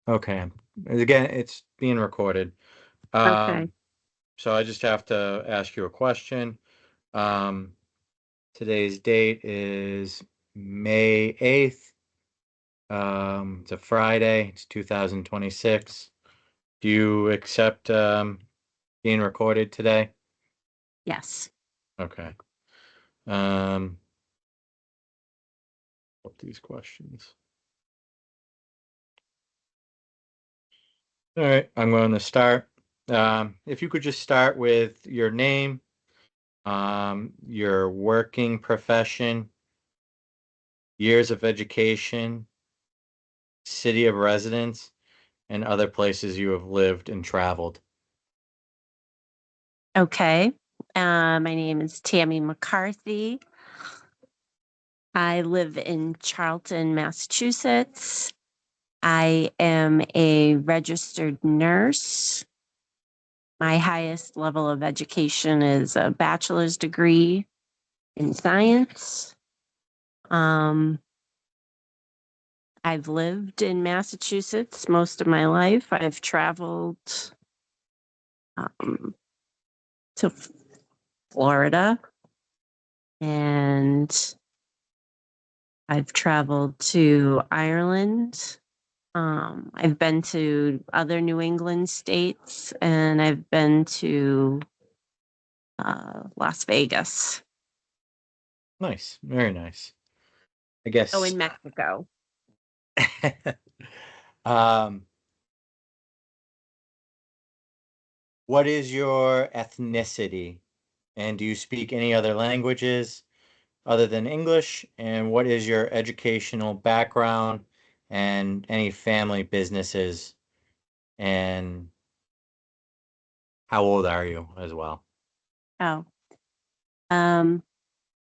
Okay. Again, it's being recorded. Okay. Um, so I just have to ask you a question. Um, Today's date is May 8th. It's a Friday. It's 2026. Do you accept being recorded today? Yes. Okay. Um, what these questions? All right, I'm going to start. If you could just start with your name, your working profession, years of education, city of residence, and other places you have lived and traveled. Okay. My name is Tammy McCarthy. I live in Charlton, Massachusetts. I am a registered nurse. My highest level of education is a bachelor's degree in science. Um, I've lived in Massachusetts most of my life. I've traveled um, to Florida, and I've traveled to Ireland. I've been to other New England states, and I've been to Las Vegas. Nice, very nice. I Oh, guess. in Mexico. um, what is your ethnicity? And do you speak any other languages other than English? And what is your educational background and any family businesses? And how old are you as well? Oh, um,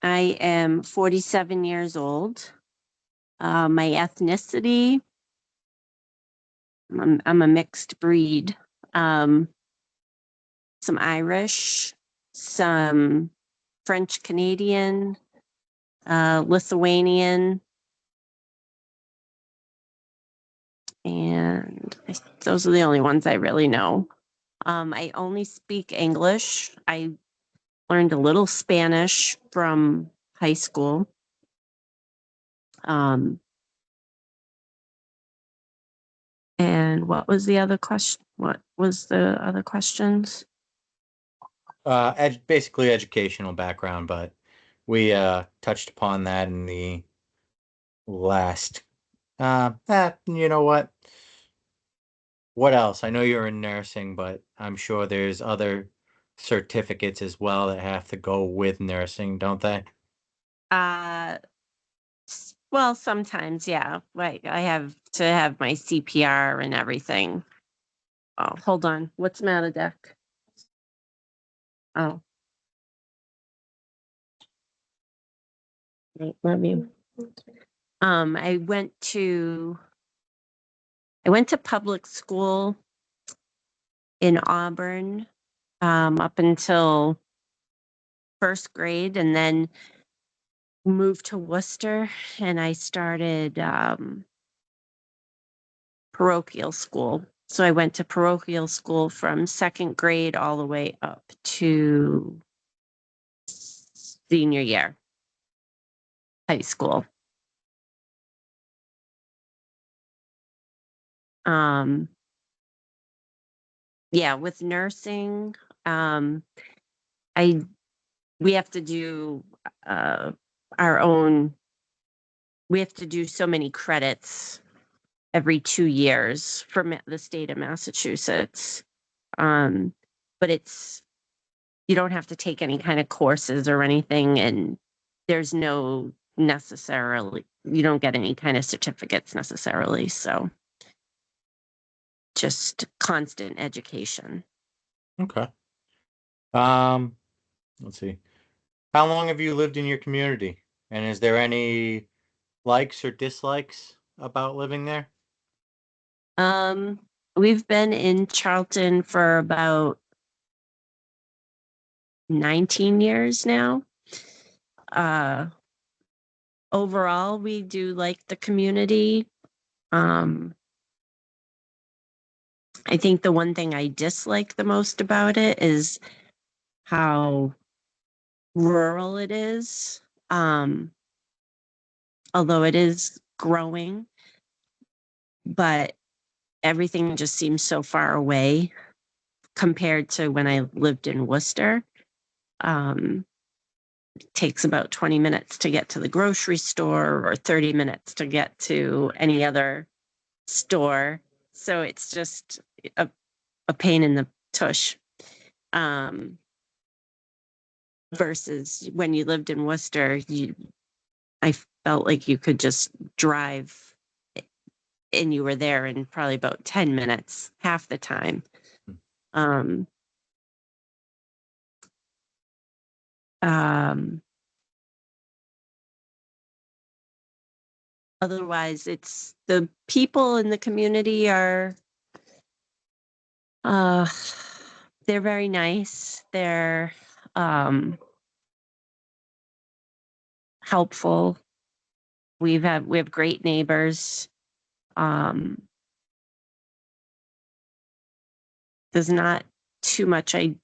I am 47 years old. My ethnicity, I'm a mixed breed. Um, some Irish, some French Canadian, Lithuanian, and those are the only ones I really know. I only speak English. I learned a little Spanish from high school. Um, and what was the other question? What was the other questions? Basically educational background, but we touched upon that in the last. You know what? What else? I know you're in nursing, but I'm sure there's other certificates as well that have to go with nursing, don't they? Uh, well, sometimes, yeah. Like I have to have my CPR and everything. Oh, hold on. What's the matter, Deck? Oh, wait, let me. Um, I went to I went to public school in Auburn up until first grade, and then moved to Worcester, and I started parochial school. So I went to parochial school from second grade all the way up to senior year high school. Um, yeah, with nursing, um, I we have to do uh, our own. We have to do so many credits every 2 years from the state of Massachusetts. Um, but you don't have to take any kind of courses or anything, and there's no necessarily you don't get any kind of certificates necessarily. So just constant education. Okay. Um, let's see. How long have you lived in your community? And is there any likes or dislikes about living there? Um, we've been in Charlton for about 19 years now. Uh, Overall, we do like the community. Um, I think the one thing I dislike the most about it is how rural it is. Although it is growing, but everything just seems so far away compared to when I lived in Worcester. It takes about 20 minutes to get to the grocery store or 30 minutes to get to any other store. So it's just a, a pain in the tush. Um, versus when you lived in Worcester, I felt like you could just drive and you were there in probably about 10 minutes, half the time. Um, um, Otherwise, it's the people in the community are, uh, they're very nice. They're um, helpful. We have great neighbors. Um, there's not too much I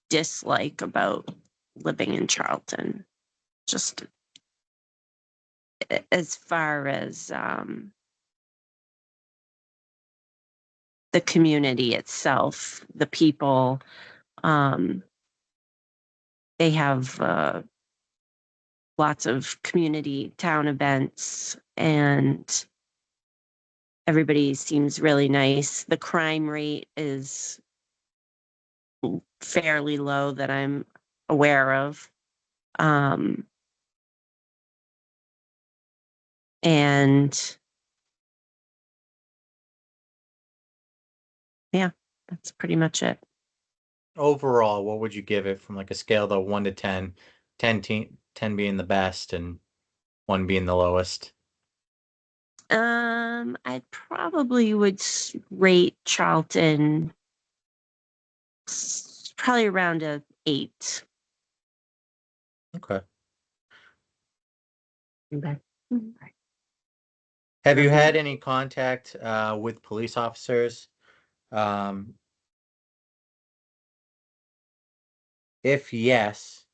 dislike about living in Charlton. Just as far as the community itself, the people, um, they have lots of community town events, and everybody seems really nice. The crime rate is fairly low that I'm aware of. Um, and yeah, that's pretty much it. Overall, what would you give it from like a scale of 1 to 10? 10 being the best and 1 being the lowest. I probably would rate Charlton probably around a 8. Okay. Okay. Have you had any contact with police officers? Um, if yes,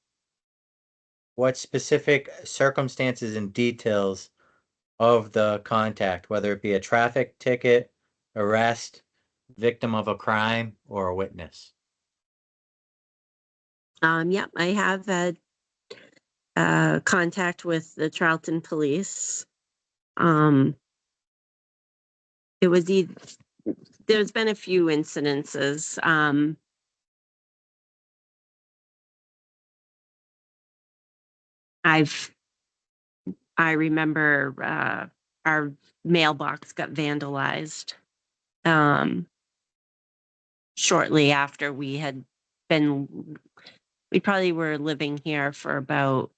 what specific circumstances and details of the contact, whether it be a traffic ticket, arrest, victim of a crime, or a witness? Yep, I have had contact with the Charlton police. Um, it was either, there's been a few incidences. I've I remember our mailbox got vandalized shortly after we probably were living here for about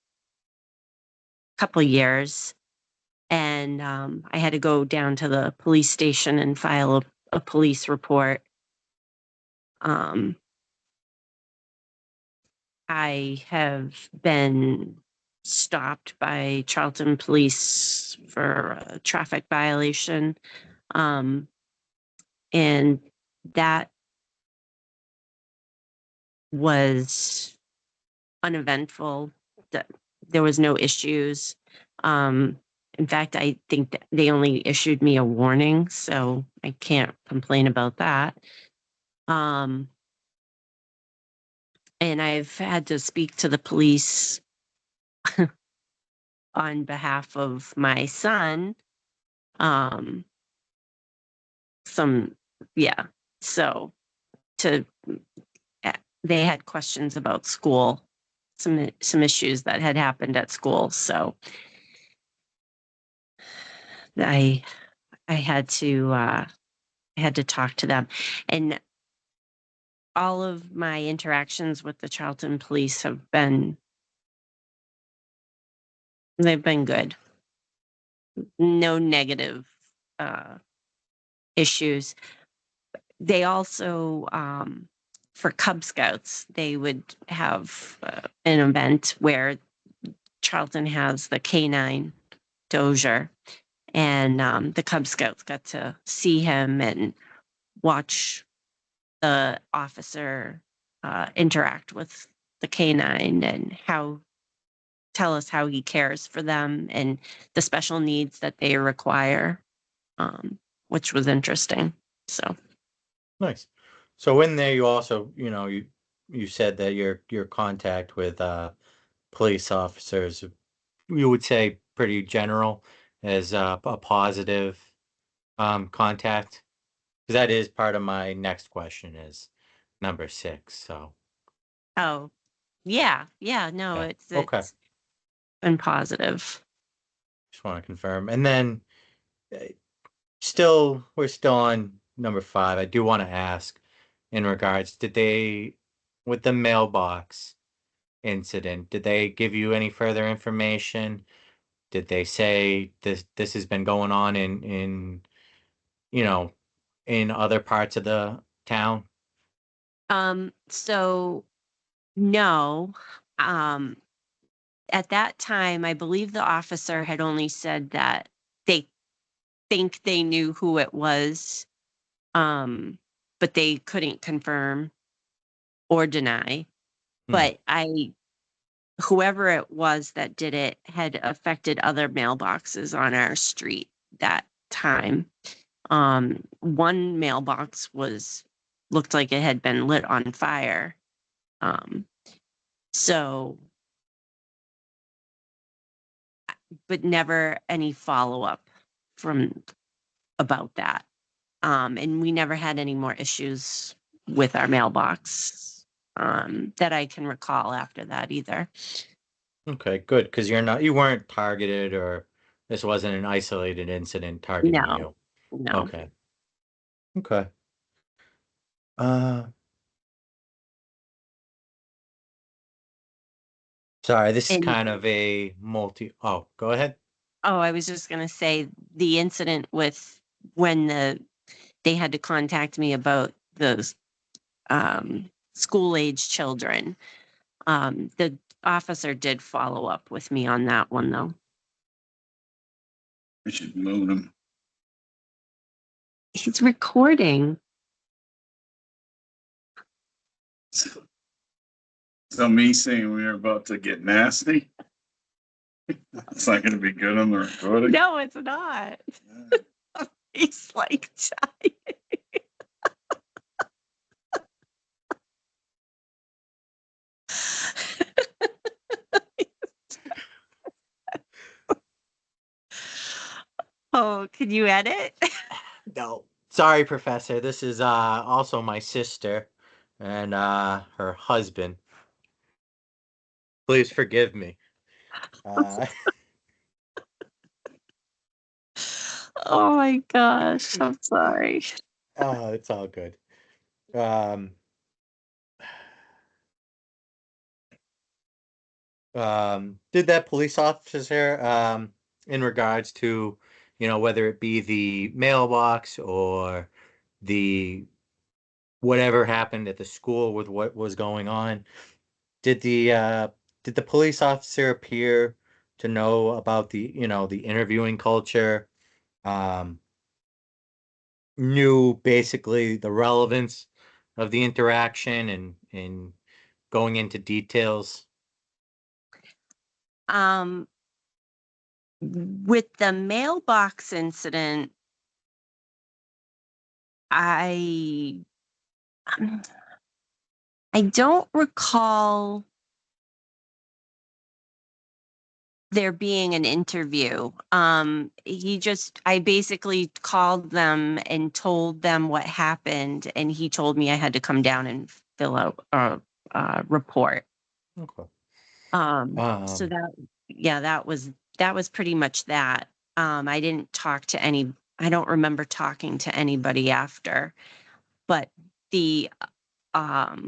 a couple years, and I had to go down to the police station and file a police report. Um, I have been stopped by Charlton police for a traffic violation. Um, and that was uneventful. That there was no issues. Um, in fact, I think that they only issued me a warning, so I can't complain about that. Um, and I've had to speak to the police on behalf of my son. Um, some, yeah. So to they had questions about school, some issues that had happened at school. So I I had to talk to them, and all of my interactions with the Charlton police they've been good. No negative uh, issues. They also, for Cub Scouts, they would have an event where Charlton has the canine Dozier, and the Cub Scouts got to see him and watch. the officer interact with the canine and tell us how he cares for them and the special needs that they require, which was interesting. So, Nice. So in there, you also, you said that your contact with police officers, you would say pretty general as a positive contact. Because that is part of my next question is number 6. So oh, yeah, yeah, no, yeah, okay. it's been positive. Just want to confirm. And then uh, we're still on number 5. I do want to ask in regards, with the mailbox incident, did they give you any further information? Did they say this has been going on you know, in other parts of the town? So no, um, at that time, I believe the officer had only said that they think they knew who it was, um, but they couldn't confirm or deny. Hmm. But whoever it was that did it had affected other mailboxes on our street that time. One mailbox looked like it had been lit on fire. Um, so, but never any follow up from about that. And we never had any more issues with our mailbox that I can recall after that either. Okay, good. Because you weren't targeted, or this wasn't an isolated incident targeting No, you. no. Okay. Okay. Uh, Sorry, this is And kind of a oh, go ahead. oh, I was just going to say the incident with when they had to contact me about the school age children. The officer did follow up with me on that one though. We should move them. He's recording. So me saying we are about to get nasty. It's not going to be good on the recording. No, it's not. He's like dying. Oh, can you edit? No. Sorry, Professor. This is also my sister and her husband. Please forgive me. Uh, Oh my gosh, I'm sorry. oh, it's all good. Um, did that police officer, in regards to, whether it be the mailbox or the whatever happened at the school with what was going on, did the police officer appear to know about the interviewing culture? Um, Knew basically the relevance of the interaction and going into details. Um, with the mailbox incident, I um, I don't recall there being an interview. I basically called them and told them what happened, and he told me I had to come down and fill out a report. Okay. So Um, yeah, that was pretty much that. I didn't I don't remember talking to anybody after, but the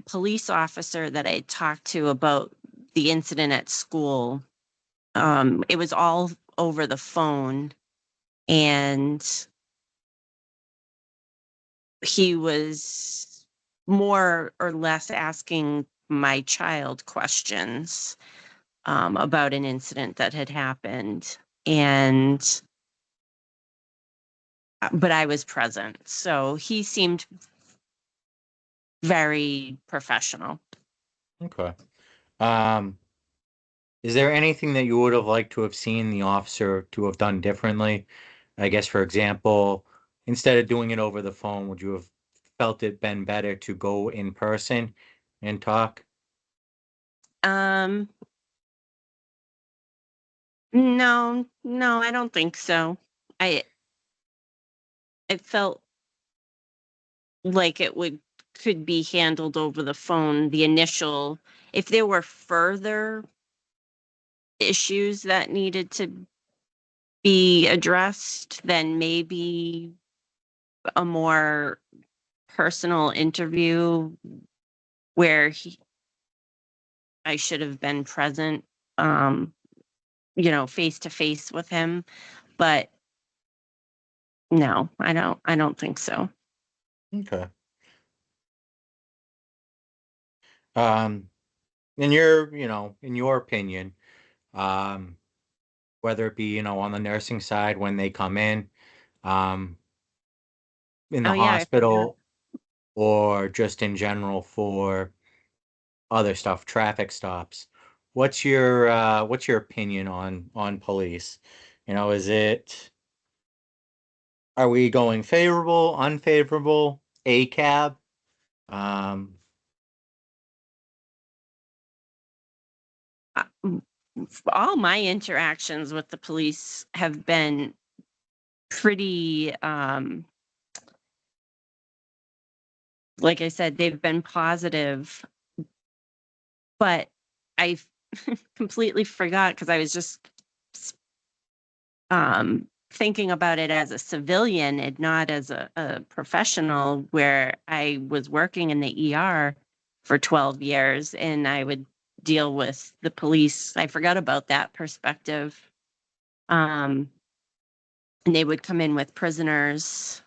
police officer that I talked to about the incident at school, it was all over the phone, and he was more or less asking my child questions about an incident that had happened. And but I was present, so he seemed very professional. Okay. Um, is there anything that you would have liked to have seen the officer to have done differently? I guess, for example, instead of doing it over the phone, would you have felt it been better to go in person and talk? Um, no, I don't think so. I I felt like it would could be handled over the phone. The initial, if there were further issues that needed to be addressed, then maybe a more personal interview where I should have been present, um, face to face with him. But no, I don't think so. Okay. Um, in your opinion, um, whether it be, on the nursing side when they come um, in Oh the yeah, I forgot. hospital, or just in general for other stuff, traffic stops. What's your opinion on police? Is it are we going favorable, unfavorable, a cab? Um, All my interactions with the police have been pretty, like I said, they've been positive, but I completely forgot because I was just thinking about it as a civilian and not as a professional, where I was working in the ER for 12 years and I would deal with the police. I forgot about that perspective. Um, and they would come in with prisoners.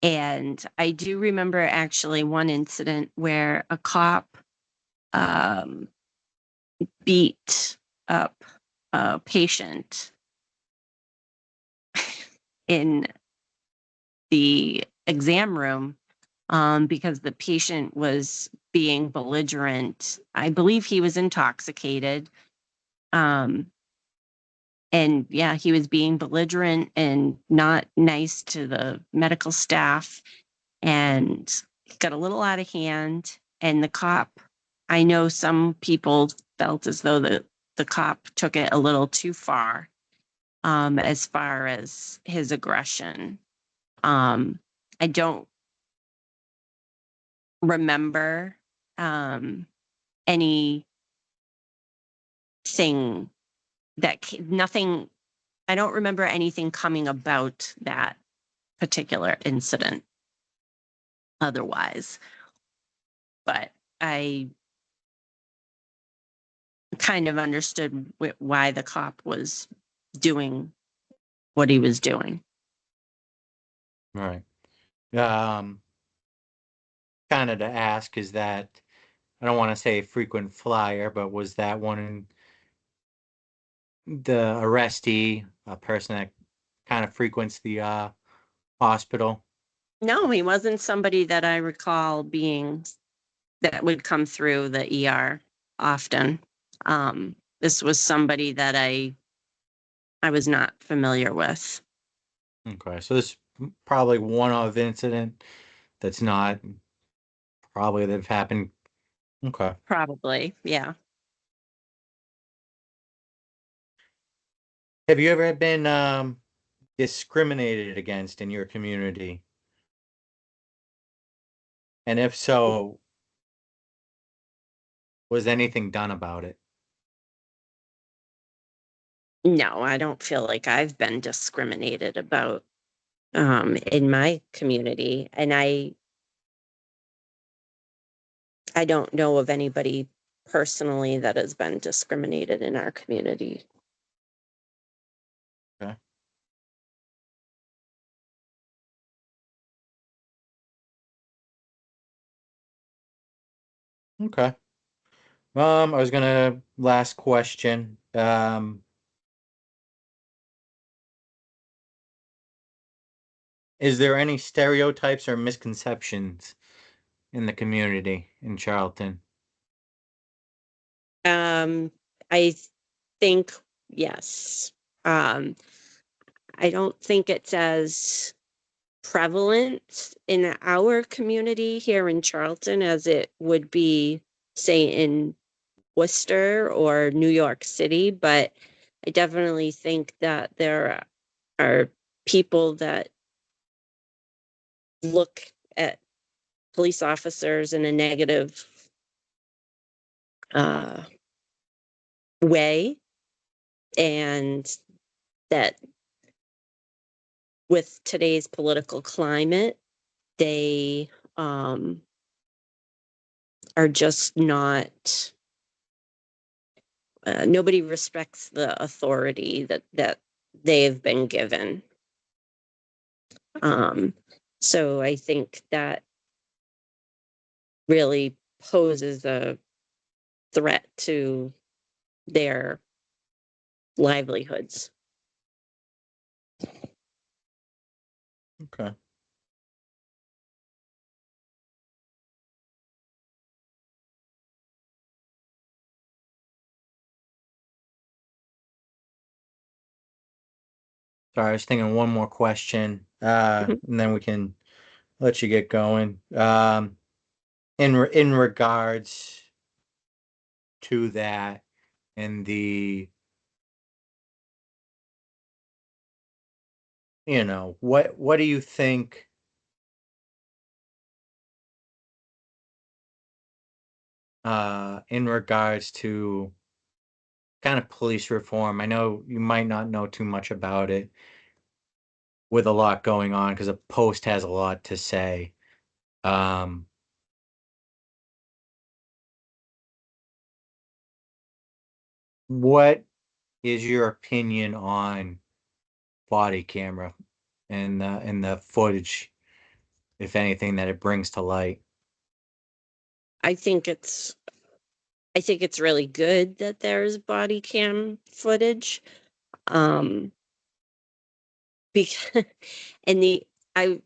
And I do remember actually one incident where a cop um, beat up a patient in the exam room, because the patient was being belligerent. I believe he was intoxicated. Um, and yeah, he was being belligerent and not nice to the medical staff. And it got a little out of hand. And the cop, I know some people felt as though the cop took it a little too as far as his aggression. I don't remember um, anything nothing, I don't remember anything coming about that particular incident otherwise, but I kind of understood why the cop was doing what he was doing. right. Um, Kind of to ask is that I don't want to say frequent flyer, but was that one the arrestee, a person that kind of frequents the hospital? No, he wasn't somebody that I recall being that would come through the ER often. This was somebody that I was not familiar with. Okay, so this probably one-off incident that's not probably that have happened. Okay. Probably, yeah. Have you ever been discriminated against in your community? And if so, was anything done about it? No, I don't feel like I've been discriminated about in my community, and I don't know of anybody personally that has been discriminated in our community. Okay. Okay. I was gonna last question. Is there any stereotypes or misconceptions in the community in Charlton? I think yes. Um, I don't think it's as prevalent in our community here in Charlton as it would be, say, in Worcester or New York City, but I definitely think that there are people that look at police officers in a negative uh, way, and that with today's political climate, they are just not. Nobody respects the authority that they've been given. Um, so I think that really poses a threat to their livelihoods. Okay. Sorry, I was thinking one more question, Mhm. and then we can let you get going. In regards to that and the, what do you think in regards to kind of police reform? I know you might not know too much about it with a lot going on because a post has a lot to say. Um, what is your opinion on body camera and the footage, if anything, that it brings to light? I think it's I think it's really good that there's body cam footage. Um, because and the I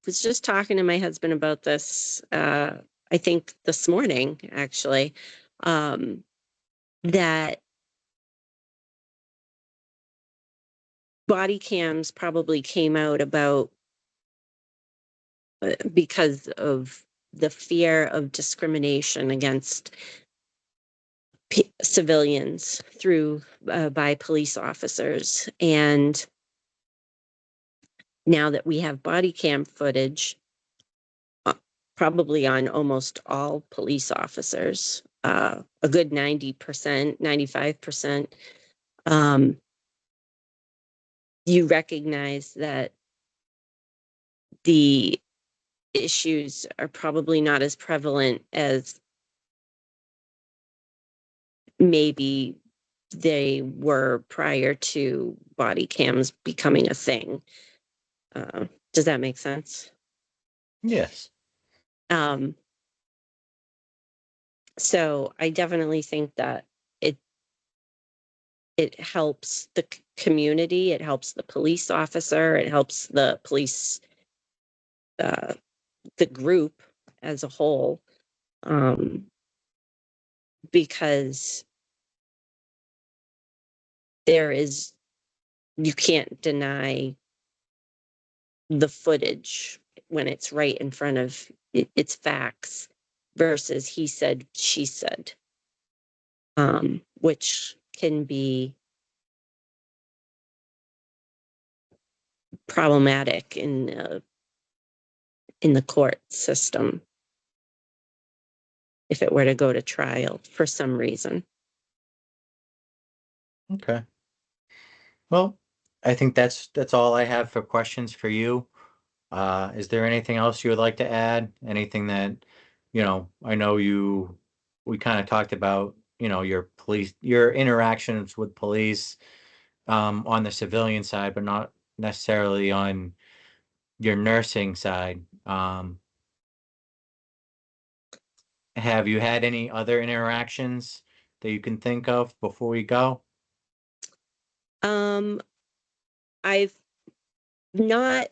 was just talking to my husband about this. I think this morning actually. Um, that body cams probably came out about because of the fear of discrimination against civilians through by police officers. And now that we have body cam footage, uh, probably on almost all police officers, a good 90%, 95%, um, you recognize that the issues are probably not as prevalent as maybe they were prior to body cams becoming a thing. Does that make sense? Yes. Um, so I definitely think that it it helps the community, it helps the police officer, it helps the police, uh, the group as a whole, um, because there is you can't deny the footage when it's right in front of it's facts versus he said she said, which can be problematic in the court system if it were to go to trial for some reason. Okay. Well, I think that's all I have for questions for you. Is there anything else you would like to add? Anything that, I know we kind of talked about, your interactions with police, on the civilian side, but not necessarily on your nursing side. Have you had any other interactions that you can think of before we go? Um, I've not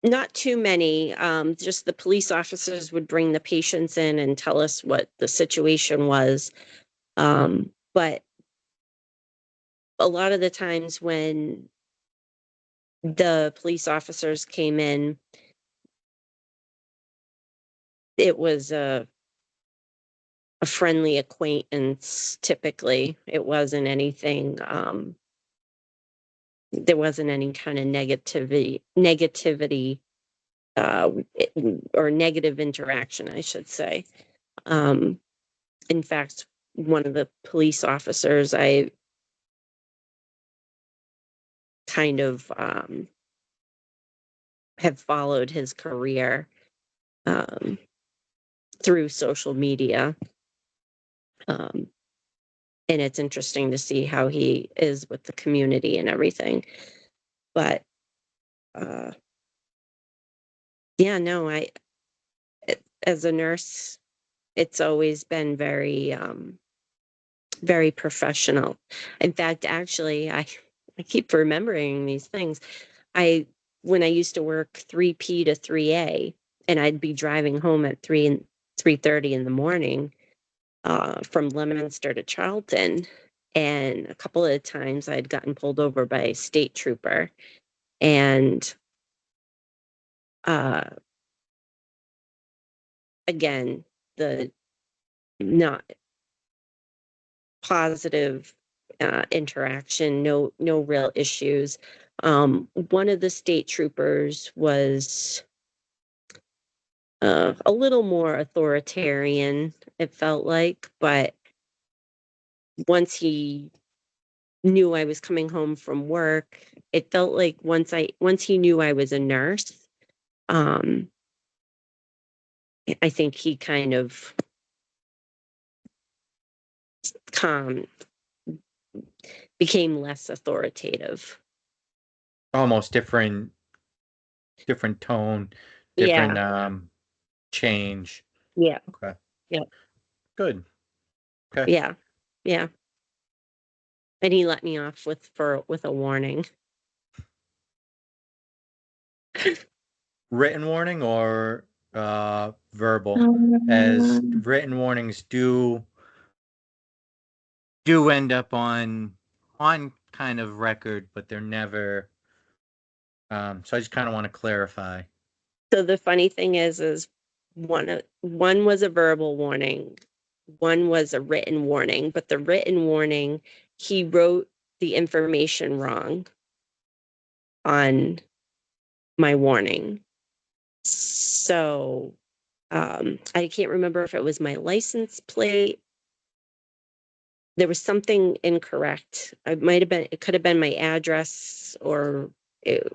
Not too many. Just the police officers would bring the patients in and tell us what the situation was. But a lot of the times when the police officers came in, it was a friendly acquaintance. Typically, it wasn't anything. There wasn't any kind of negativity, uh, or negative interaction, I should say. Um, in fact, one of the police officers, I kind of have followed his career um, through social media. Um, and it's interesting to see how he is with the community and everything. But uh, yeah, no, as a nurse, it's always been very professional. In fact, actually, I keep remembering these things. When I used to work 3P to 3A, and I'd be driving home at 3:30 in the morning from Leominster to Charlton, and a couple of times I'd gotten pulled over by a state trooper, and uh, again, the not positive interaction, no real issues. One of the state troopers was a little more authoritarian, it felt like, but once he knew I was coming home from work, it felt like once he knew I was a nurse, um, I think he kind of calm became less authoritative. Almost different tone, different Yeah, change. yeah, Okay. yeah, Good. Okay. yeah, yeah. And he let me off with a warning. Written warning or verbal? As Um, written warnings do end up on kind of record, but they're never so I just kind of want to clarify. So the funny thing is one was a verbal warning, one was a written warning, but the written warning, he wrote the information wrong on my warning. So I can't remember if it was my license plate. There was something incorrect. It could have been my address, or it,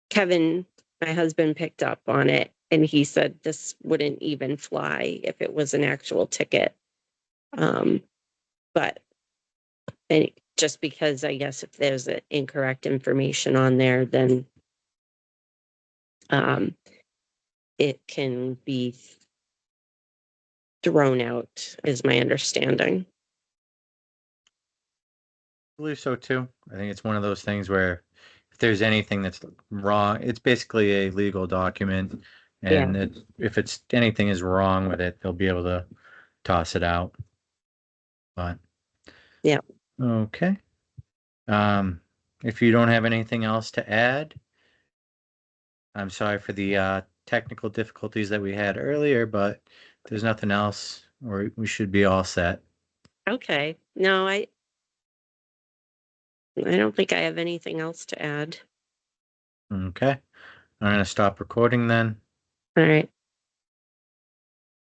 Kevin, my husband, picked up on it, and he said this wouldn't even fly if it was an actual ticket. Um, but and just because I guess if there's incorrect information on there, then um, it can be thrown out, is my understanding. I believe so too. I think it's one of those things where if there's anything that's wrong, it's basically a legal document, Yeah, and if it's anything is wrong with it, they'll be able to toss it out. But yeah. okay. Um, if you don't have anything else to add, I'm sorry for the technical difficulties that we had earlier, but if there's nothing else, or we should be all set. Okay. No, I don't think I have anything else to add. Okay. I'm going to stop recording then. All right.